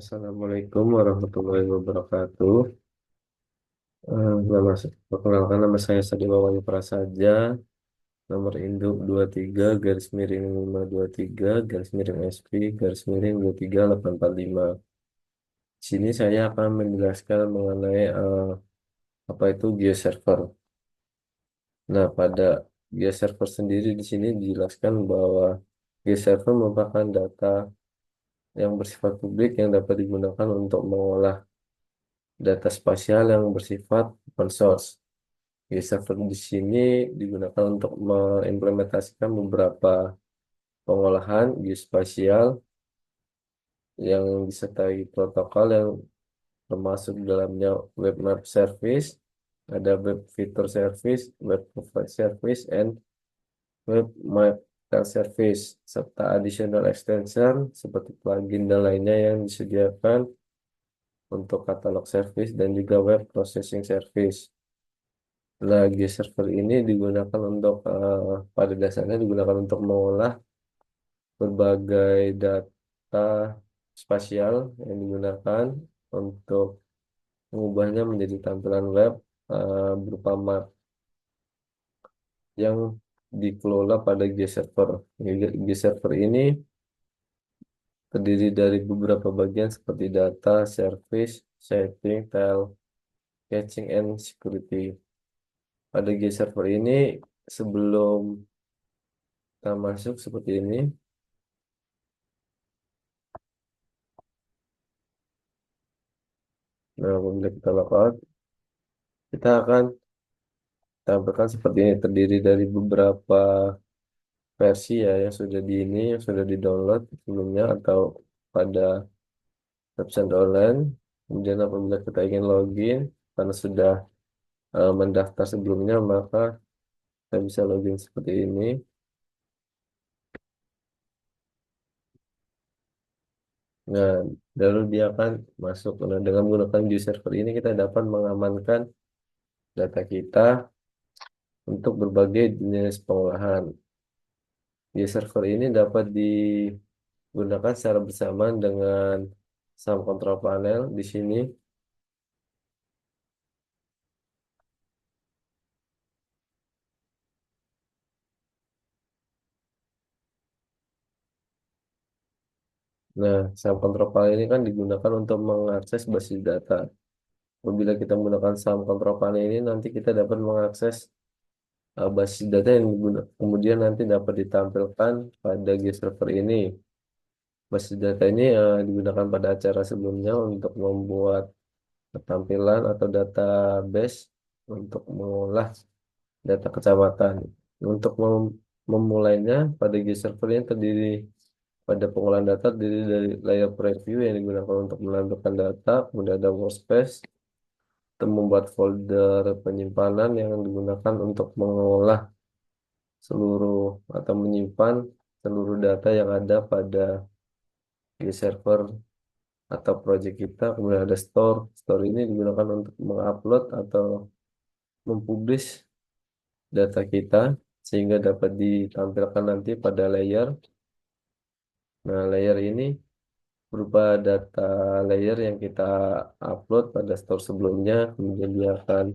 Assalamualaikum warahmatullahi wabarakatuh. Perkenalkan nama saya Sadi Wawangi Prasaja, nomor induk 23 garis miring 523 garis miring SP garis miring 23845. Di sini saya akan menjelaskan mengenai apa itu GeoServer. Nah, pada GeoServer sendiri di sini dijelaskan bahwa GeoServer merupakan data yang bersifat publik yang dapat digunakan untuk mengolah data spasial yang bersifat open source. Server di sini digunakan untuk mengimplementasikan beberapa pengolahan geospasial yang disertai protokol yang termasuk dalamnya Web Map Service, ada Web Feature Service, Web Profile Service, and Web Map Service, serta additional extension seperti plugin dan lainnya yang disediakan untuk katalog service dan juga web processing service. Lagi server ini digunakan untuk pada dasarnya digunakan untuk mengolah berbagai data spasial yang digunakan untuk mengubahnya menjadi tampilan web berupa map yang dikelola pada GeoServer. GeoServer ini terdiri dari beberapa bagian seperti data, service, setting, tile, caching, and security. Pada GeoServer ini sebelum kita masuk seperti ini. Nah, apabila kita logout, kita akan tampilkan seperti ini, terdiri dari beberapa versi ya yang sudah yang sudah di-download sebelumnya atau pada website online. Kemudian apabila kita ingin login, karena sudah mendaftar sebelumnya, maka kita bisa login seperti ini. Nah, lalu dia akan masuk. Nah, dengan menggunakan view server ini kita dapat mengamankan data kita untuk berbagai jenis pengolahan. View server ini dapat digunakan secara bersamaan dengan SAM control panel di sini. Nah, SAM control panel ini kan digunakan untuk mengakses basis data. Apabila kita menggunakan SAM control panel ini, nanti kita dapat mengakses basis data yang kemudian nanti dapat ditampilkan pada GeoServer ini. Basis data ini digunakan pada acara sebelumnya untuk membuat tampilan atau database untuk mengolah data kecamatan. Untuk memulainya, pada GeoServer ini terdiri pada pengolahan data terdiri dari layer preview yang digunakan untuk menampilkan data, kemudian ada workspace, untuk membuat folder penyimpanan yang digunakan untuk mengolah seluruh atau menyimpan seluruh data yang ada pada GeoServer atau project kita. Kemudian ada store. Store ini digunakan untuk mengupload atau mempublish data kita sehingga dapat ditampilkan nanti pada layer. Nah, layer ini berupa data layer yang kita upload pada store sebelumnya, kemudian dia akan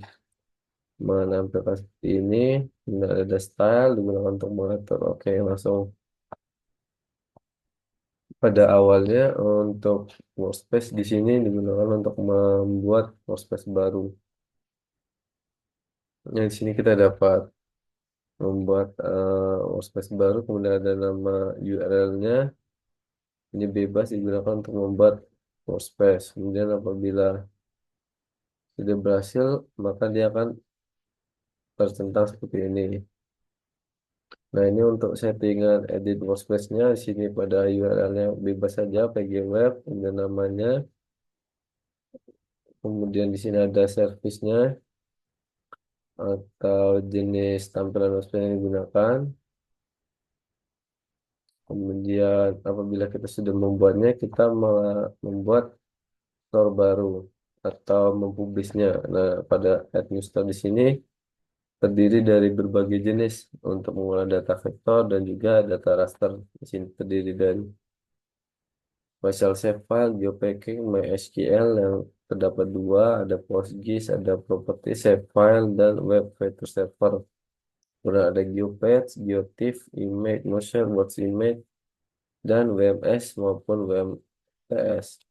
menampilkan seperti ini. Kemudian ada style digunakan untuk mengatur. Oke, langsung pada awalnya untuk workspace di sini digunakan untuk membuat workspace baru. Yang di sini kita dapat membuat workspace baru, kemudian ada nama URL-nya. Ini bebas digunakan untuk membuat workspace. Kemudian apabila sudah berhasil, maka dia akan tercentang seperti ini. Nah, ini untuk settingan edit workspace-nya. Di sini pada URL-nya bebas saja, pgweb, kemudian namanya. Kemudian di sini ada service-nya atau jenis tampilan workspace yang digunakan. Kemudian apabila kita sudah membuatnya, kita membuat store baru atau mempublishnya. Nah, pada add new store di sini terdiri dari berbagai jenis untuk mengolah data vektor dan juga data raster. Di sini terdiri dari Partial save file, geopacking, MySQL yang terdapat dua, ada PostGIS, ada property save file, dan web vector server. Kemudian ada GeoPath, GeoTIFF, image, motion, watch image, dan WMS maupun WMTS.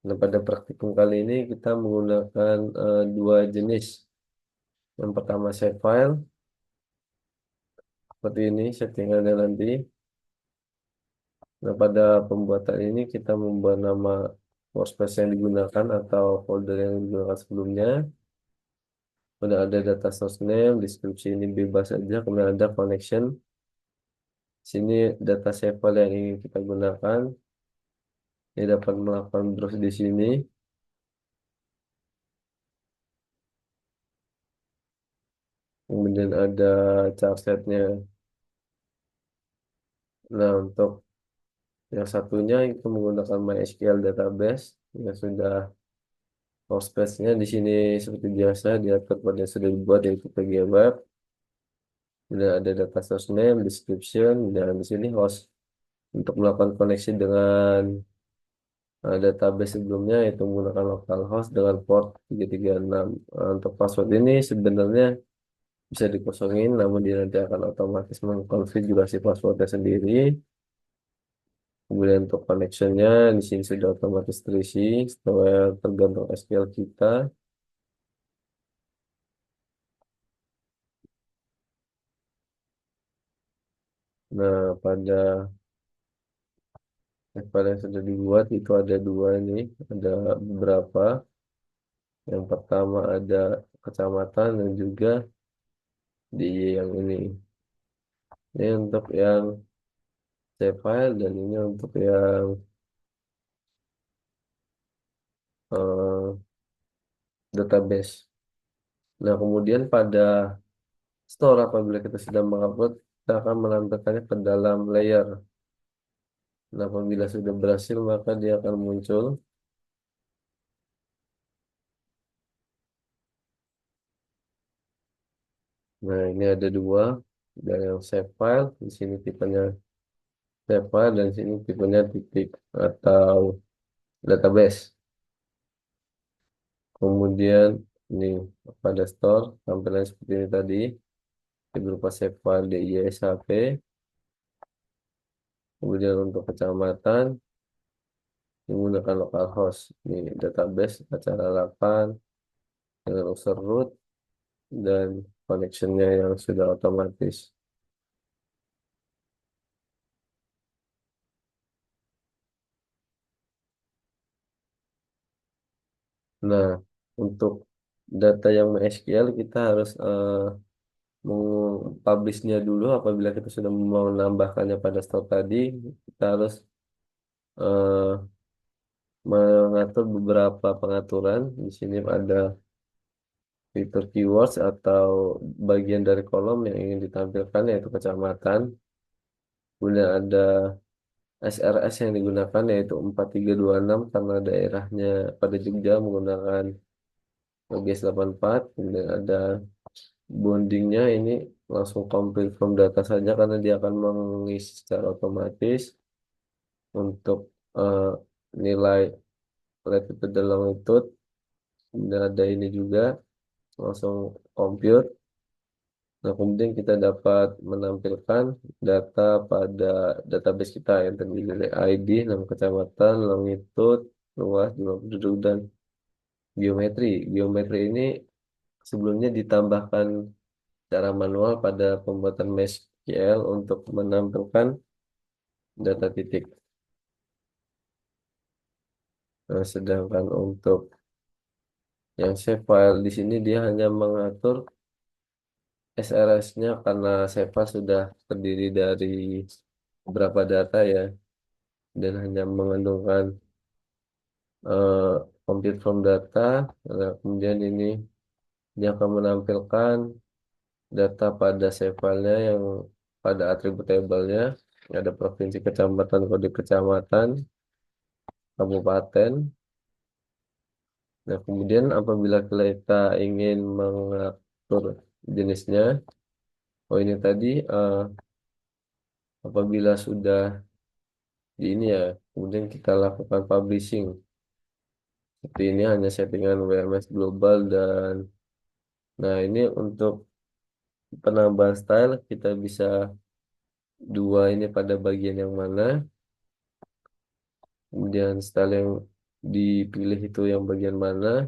Nah, pada praktikum kali ini kita menggunakan dua jenis. Yang pertama save file, seperti ini settingannya nanti. Nah, pada pembuatan ini kita membuat nama workspace yang digunakan atau folder yang digunakan sebelumnya. Kemudian ada data source name, deskripsi ini bebas saja. Kemudian ada connection. Sini data save file yang ingin kita gunakan. Ini dapat melakukan browse di sini. Kemudian ada charsetnya. Nah, untuk yang satunya itu menggunakan MySQL database yang sudah workspace-nya di sini seperti biasa diatur pada yang sudah dibuat yaitu PG Web. Kemudian ada data source name, description, dan di sini host untuk melakukan koneksi dengan database sebelumnya yaitu menggunakan localhost dengan port 336. Untuk password ini sebenarnya bisa dikosongin, namun dia nanti akan otomatis mengkonfigurasi passwordnya sendiri. Kemudian untuk connectionnya di sini sudah otomatis terisi setelah tergantung SQL kita. Nah, pada file yang sudah dibuat itu ada dua nih, ada beberapa. Yang pertama ada kecamatan dan juga di yang ini. Ini untuk yang save file dan ini untuk yang eh, database. Nah, kemudian pada store apabila kita sudah mengupload, kita akan menampilkannya ke dalam layer. Nah, apabila sudah berhasil, maka dia akan muncul. Nah, ini ada dua. Dan yang save file, di sini tipenya save file, dan di sini tipenya titik atau database. Kemudian ini pada store, tampilan seperti ini tadi. Ini berupa save file DISHP. Kemudian untuk kecamatan, menggunakan localhost. Ini database acara 8 dengan user root dan connectionnya yang sudah otomatis. Nah, untuk data yang MySQL kita harus mempublishnya dulu apabila kita sudah mau menambahkannya pada store tadi, kita harus eh, mengatur beberapa pengaturan. Di sini ada fitur keywords atau bagian dari kolom yang ingin ditampilkan yaitu kecamatan. Kemudian ada SRS yang digunakan yaitu 4326 karena daerahnya pada Jogja menggunakan OGS 84. Kemudian ada bondingnya ini langsung complete from data saja karena dia akan mengisi secara otomatis untuk eh, nilai latitude dan longitude. Kemudian ada ini juga langsung compute. Nah, kemudian kita dapat menampilkan data pada database kita yang terdiri dari ID, nama kecamatan, longitude, luas, jumlah penduduk, dan geometri. Geometri ini sebelumnya ditambahkan secara manual pada pembuatan MySQL untuk menampilkan data titik. Nah, sedangkan untuk yang save file di sini dia hanya mengatur SRS-nya karena save file sudah terdiri dari beberapa data ya dan hanya mengandungkan eh, complete from data. Nah, kemudian ini dia akan menampilkan data pada save file-nya yang pada atribut tabelnya ada provinsi, kecamatan, kode kecamatan, kabupaten. Nah, kemudian apabila kita ingin mengatur jenisnya, oh ini tadi apabila sudah di ini ya. Kemudian kita lakukan publishing. Seperti ini hanya settingan WMS global dan nah ini untuk penambahan style kita bisa dua ini pada bagian yang mana. Kemudian style yang dipilih itu yang bagian mana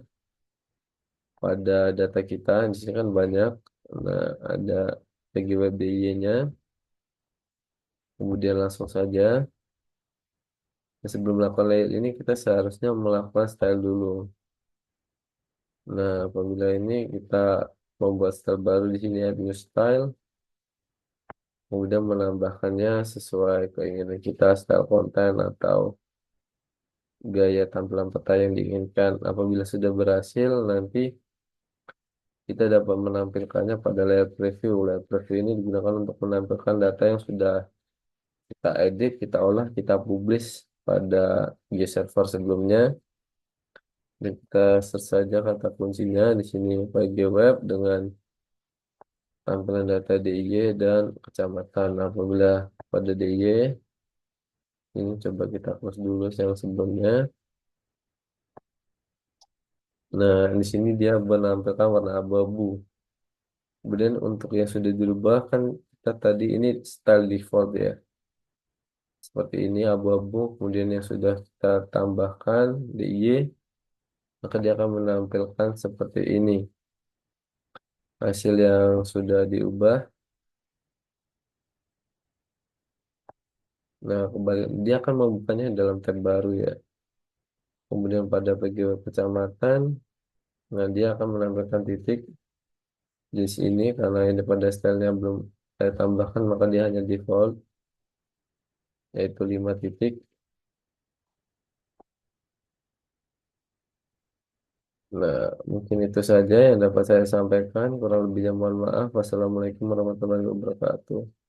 pada data kita. Di sini kan banyak. Nah, ada PGWBY-nya. Kemudian langsung saja. Nah, sebelum melakukan layout ini kita seharusnya melakukan style dulu. Nah, apabila ini kita membuat style baru di sini add new style, kemudian menambahkannya sesuai keinginan kita, style konten atau gaya tampilan peta yang diinginkan. Apabila sudah berhasil, nanti kita dapat menampilkannya pada layout preview. Layout preview ini digunakan untuk menampilkan data yang sudah kita edit, kita olah, kita publish pada server sebelumnya. Dan kita search saja kata kuncinya di sini PG Web dengan tampilan data DIY dan kecamatan. Apabila pada DIY, ini coba kita close dulu yang sebelumnya. Nah, di sini dia menampilkan warna abu-abu. Kemudian untuk yang sudah dirubah kan kita tadi ini style default ya. Seperti ini abu-abu. Kemudian yang sudah kita tambahkan DIY, maka dia akan menampilkan seperti ini. Hasil yang sudah diubah. Nah, kembali dia akan membukanya dalam tab baru ya. Kemudian pada bagian kecamatan, nah dia akan menampilkan titik di sini karena ini pada stylenya belum saya tambahkan maka dia hanya default yaitu 5 titik. Nah, mungkin itu saja yang dapat saya sampaikan. Kurang lebihnya mohon maaf. Wassalamualaikum warahmatullahi wabarakatuh.